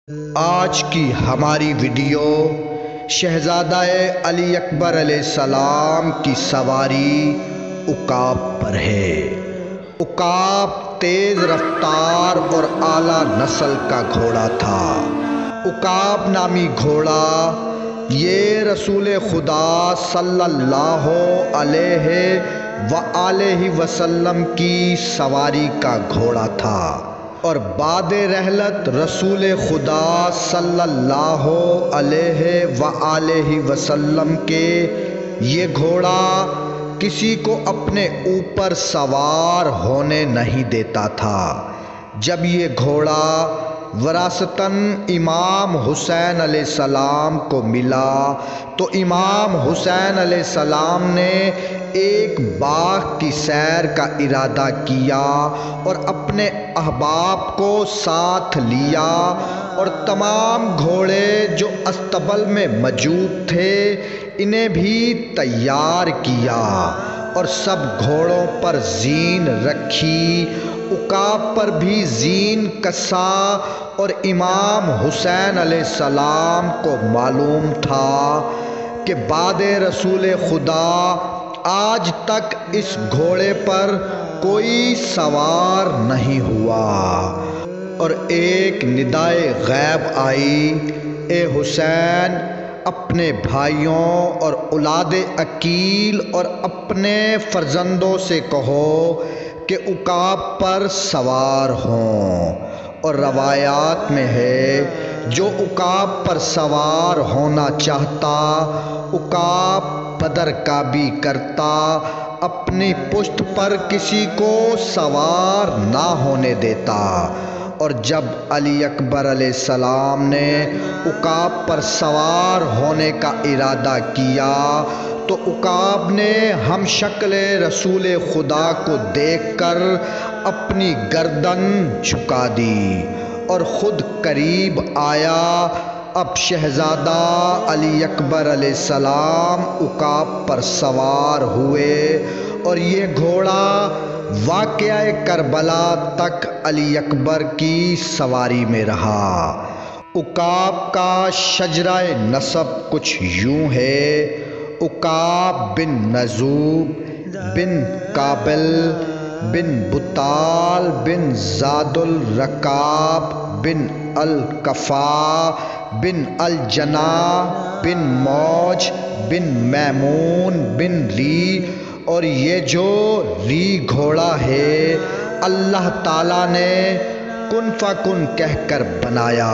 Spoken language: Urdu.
آج کی ہماری ویڈیو شہزادہ علی اکبر علیہ السلام کی سواری عقاب پر ہے۔ عقاب تیز رفتار اور اعلیٰ نسل کا گھوڑا تھا۔ عقاب نامی گھوڑا یہ رسول خدا صلی اللہ علیہ وآلہ وسلم کی سواری کا گھوڑا تھا، اور بعد رحلت رسول خدا صلی اللہ علیہ وآلہ وسلم کے یہ گھوڑا کسی کو اپنے اوپر سوار ہونے نہیں دیتا تھا۔ جب یہ گھوڑا وراثتاً امام حسین علیہ السلام کو ملا تو امام حسین علیہ السلام نے ایک باغ کی سیر کا ارادہ کیا اور اپنے احباب کو ساتھ لیا، اور تمام گھوڑے جو استبل میں موجود تھے انہیں بھی تیار کیا، اور سب گھوڑوں پر زین رکھی۔ عقاب پر بھی زین کسا، اور امام حسین علیہ السلام کو معلوم تھا کہ بعد رسول خدا آج تک اس گھوڑے پر کوئی سوار نہیں ہوا، اور ایک ندائے غیب آئی، اے حسین، اپنے بھائیوں اور اولاد عقیل اور اپنے فرزندوں سے کہو کہ عقاب پر سوار ہوں۔ اور روایات میں ہے جو عقاب پر سوار ہونا چاہتا عقاب بدر کا بھی کرتا، اپنی پشت پر کسی کو سوار نہ ہونے دیتا۔ اور جب علی اکبر علیہ السلام نے عقاب پر سوار ہونے کا ارادہ کیا تو عقاب نے ہم شکل رسول خدا کو دیکھ کر اپنی گردن جھکا دی اور خود قریب آیا۔ اب شہزادہ علی اکبر علیہ السلام عقاب پر سوار ہوئے، اور یہ گھوڑا واقعہ کربلا تک علی اکبر کی سواری میں رہا۔ عقاب کا شجرہ نسب کچھ یوں ہے: عقاب بن نذوب بن قابل بن بطال بن زاد الرکاب بن الکفا بن الجنا بن موج بن میمون بن ری۔ اور یہ جو ری گھوڑا ہے اللہ تعالیٰ نے کن فکن کہہ کر بنایا۔